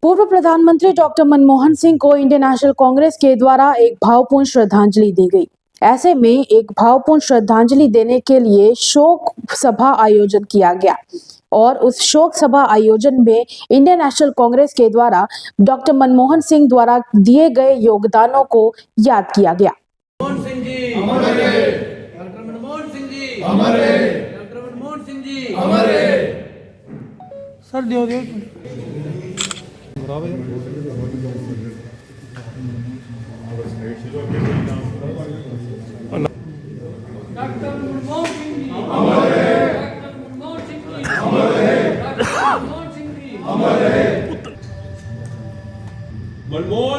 पूर्व प्रधानमंत्री डॉक्टर मनमोहन सिंह को इंडियन नेशनल कांग्रेस के द्वारा एक भावपूर्ण श्रद्धांजलि दी गई। ऐसे में एक भावपूर्ण श्रद्धांजलि देने के लिए शोक सभा आयोजन किया गया और उस शोक सभा आयोजन में इंडियन नेशनल कांग्रेस के द्वारा डॉक्टर मनमोहन सिंह द्वारा दिए गए योगदानों को याद किया गया। Manmohan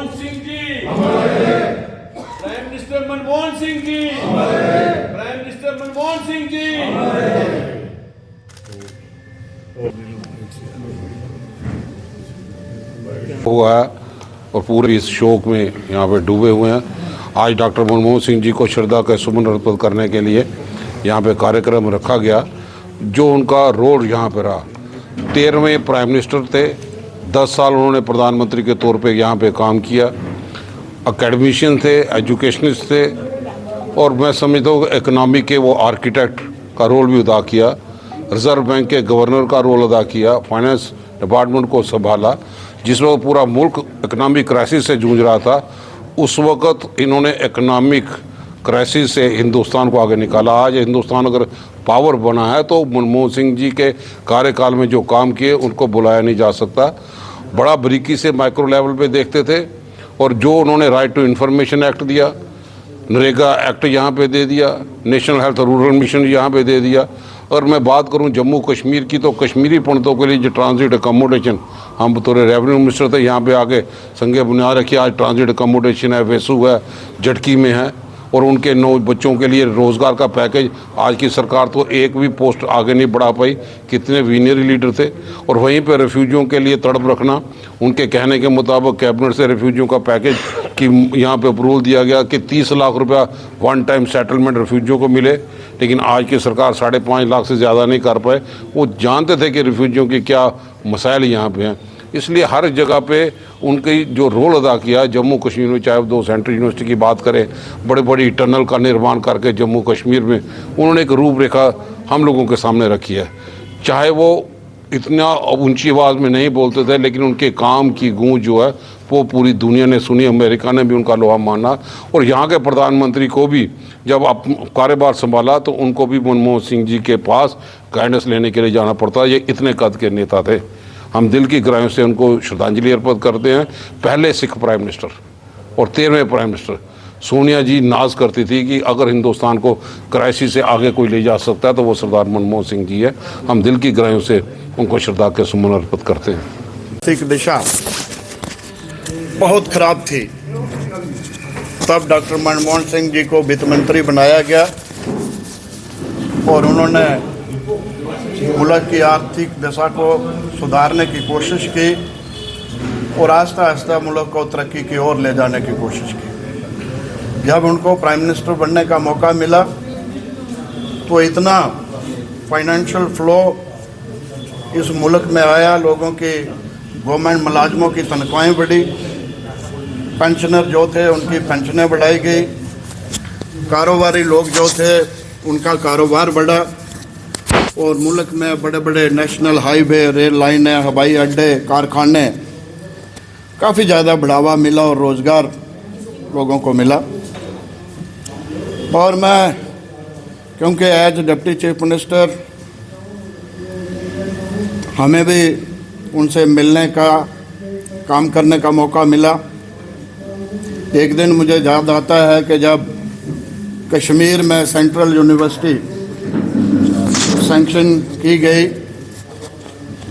Singh ji, prime minister Manmohan Singh ji, prime minister Manmohan Singh ji. हुआ है और पूरे इस शोक में यहाँ पे डूबे हुए हैं। आज डॉक्टर मनमोहन सिंह जी को श्रद्धा के सुमन अर्पित करने के लिए यहाँ पे कार्यक्रम रखा गया। जो उनका रोल यहाँ पे रहा, 13वें प्राइम मिनिस्टर थे, 10 साल उन्होंने प्रधानमंत्री के तौर पे यहाँ पे काम किया। एकेडमिशियन थे, एजुकेशनिस्ट थे और मैं समझता हूँ इकनॉमी के वो आर्किटेक्ट का रोल भी अदा किया। रिजर्व बैंक के गवर्नर का रोल अदा किया, फाइनेंस डिपार्टमेंट को संभाला। जिस वक्त पूरा मुल्क इकनॉमिक क्राइसिस से जूझ रहा था, उस वक्त इन्होंने इकनॉमिक क्राइसिस से हिंदुस्तान को आगे निकाला। आज हिंदुस्तान अगर पावर बना है तो मनमोहन सिंह जी के कार्यकाल में जो काम किए उनको बुलाया नहीं जा सकता। बड़ा बारीकी से माइक्रो लेवल पे देखते थे और जो उन्होंने राइट टू इन्फॉर्मेशन एक्ट दिया, नरेगा एक्ट यहाँ पे दे दिया, नेशनल हेल्थ रूरल मिशन यहाँ पे दे दिया। और मैं बात करूँ जम्मू कश्मीर की, तो कश्मीरी पंडितों के लिए जो ट्रांजिट अकोमोडेशन, हम बतौर रेवेन्यू मिनिस्टर थे यहाँ पे आके संगे बुनियाद रखी। आज ट्रांजिट अकोमोडेशन है, वेसू है, जटकी में है और उनके 9 बच्चों के लिए रोज़गार का पैकेज। आज की सरकार तो एक भी पोस्ट आगे नहीं बढ़ा पाई। कितने विनरी लीडर थे। और वहीं पे रेफ्यूजियों के लिए तड़प रखना, उनके कहने के मुताबिक कैबिनेट से रेफ्यूजियों का पैकेज कि यहाँ पे अप्रूवल दिया गया कि 30 लाख रुपया वन टाइम सेटलमेंट रेफ्यूजियों को मिले, लेकिन आज की सरकार 5.5 लाख से ज़्यादा नहीं कर पाए। वो जानते थे कि रेफ्यूजियों के क्या मसाइल यहाँ पे हैं, इसलिए हर जगह पे उनकी जो रोल अदा किया जम्मू कश्मीर में, चाहे 2 सेंट्रल यूनिवर्सिटी की बात करें, बड़े बड़ी टनल का निर्माण करके जम्मू कश्मीर में उन्होंने एक रूपरेखा हम लोगों के सामने रखी है। चाहे वो इतना ऊंची आवाज़ में नहीं बोलते थे, लेकिन उनके काम की गूंज जो है वो पूरी दुनिया ने सुनी। अमेरिका ने भी उनका लोहा माना और यहाँ के प्रधानमंत्री को भी जब आप कार्यभार संभाला तो उनको भी मनमोहन सिंह जी के पास गाइडेंस लेने के लिए जाना पड़ता। ये इतने कद के नेता थे। हम दिल की गहराइयों से उनको श्रद्धांजलि अर्पित करते हैं। पहले सिख प्राइम मिनिस्टर और 13वें प्राइम मिनिस्टर। सोनिया जी नाज करती थी कि अगर हिंदुस्तान को क्राइसिस से आगे कोई ले जा सकता है तो वो सरदार मनमोहन सिंह जी है। हम दिल की गहराइयों से उनको श्रद्धा के सुमन अर्पित करते हैं। आर्थिक दिशा बहुत खराब थी, तब डॉक्टर मनमोहन सिंह जी को वित्त मंत्री बनाया गया और उन्होंने मुल्क की आर्थिक दशा को सुधारने की कोशिश की और आहिस्ता आहिस्ता मुल्क को तरक्की की ओर ले जाने की कोशिश की। जब उनको प्राइम मिनिस्टर बनने का मौका मिला तो इतना फाइनेंशियल फ्लो इस मुल्क में आया, लोगों की गवर्नमेंट मुलाजमों की तनख्वाहें बढ़ी, पेंशनर जो थे उनकी पेंशनें बढ़ाई गई, कारोबारी लोग जो थे उनका कारोबार बढ़ा और मुल्क में बड़े बड़े नेशनल हाईवे, रेल लाइनें, हवाई अड्डे, कारखाने, काफ़ी ज़्यादा बढ़ावा मिला और रोज़गार लोगों को मिला। और मैं क्योंकि एज डिप्टी चीफ मिनिस्टर हमें भी उनसे मिलने का, काम करने का मौका मिला। एक दिन मुझे याद आता है कि जब कश्मीर में सेंट्रल यूनिवर्सिटी सैंक्शन की गई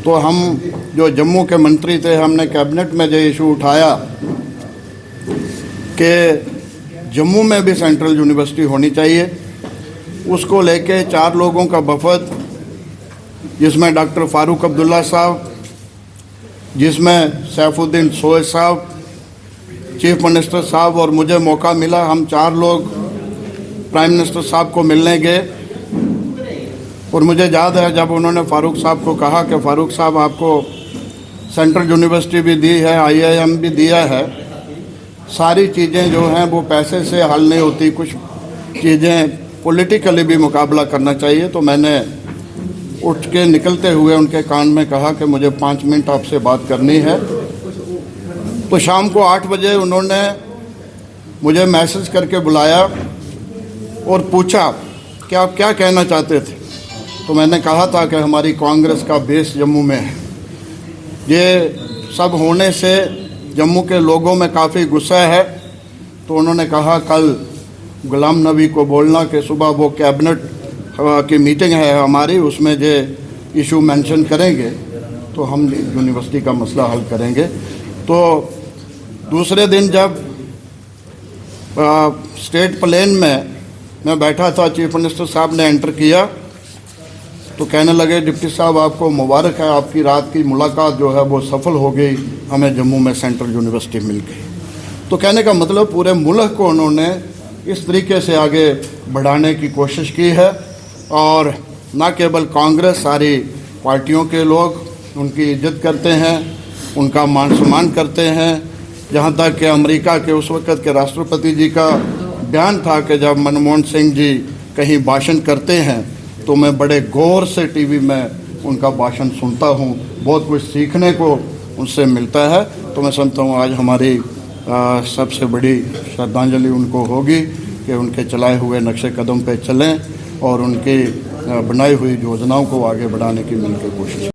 तो हम जो जम्मू के मंत्री थे, हमने कैबिनेट में जो इशू उठाया कि जम्मू में भी सेंट्रल यूनिवर्सिटी होनी चाहिए। उसको लेके 4 लोगों का वफद, जिसमें डॉक्टर फारूक अब्दुल्ला साहब, जिसमें सैफुद्दीन सोए साहब, चीफ मिनिस्टर साहब और मुझे मौका मिला। हम 4 लोग प्राइम मिनिस्टर साहब को मिलने गए और मुझे याद है जब उन्होंने फ़ारूक साहब को कहा कि फ़ारूक साहब आपको सेंट्रल यूनिवर्सिटी भी दी है, IIM भी दिया है। सारी चीज़ें जो हैं वो पैसे से हल नहीं होती, कुछ चीज़ें पॉलिटिकली भी मुकाबला करना चाहिए। तो मैंने उठ के निकलते हुए उनके कान में कहा कि मुझे 5 मिनट आपसे बात करनी है। तो शाम को 8 बजे उन्होंने मुझे मैसेज करके बुलाया और पूछा कि आप क्या कहना चाहते थे। तो मैंने कहा था कि हमारी कांग्रेस का बेस जम्मू में है। ये सब होने से जम्मू के लोगों में काफ़ी गुस्सा है। तो उन्होंने कहा कल गुलाम नबी को बोलना कि सुबह वो कैबिनेट की मीटिंग है हमारी, उसमें जो इशू मेंशन करेंगे तो हम यूनिवर्सिटी का मसला हल करेंगे। तो दूसरे दिन जब स्टेट प्लेन में मैं बैठा था, चीफ मिनिस्टर साहब ने एंटर किया तो कहने लगे डिप्टी साहब आपको मुबारक है, आपकी रात की मुलाकात जो है वो सफल हो गई, हमें जम्मू में सेंट्रल यूनिवर्सिटी मिल गई। तो कहने का मतलब पूरे मुल्क को उन्होंने इस तरीके से आगे बढ़ाने की कोशिश की है। और न केवल कांग्रेस, सारी पार्टियों के लोग उनकी इज्जत करते हैं, उनका मान सम्मान करते हैं। जहाँ तक कि अमेरिका के उस वक़्त के राष्ट्रपति जी का बयान था कि जब मनमोहन सिंह जी कहीं भाषण करते हैं तो मैं बड़े गौर से टीवी में उनका भाषण सुनता हूँ, बहुत कुछ सीखने को उनसे मिलता है। तो मैं समझता हूँ आज हमारी सबसे बड़ी श्रद्धांजलि उनको होगी कि उनके चलाए हुए नक्शे कदम पे चलें और उनकी बनाई हुई योजनाओं को आगे बढ़ाने की मिलकर कोशिश।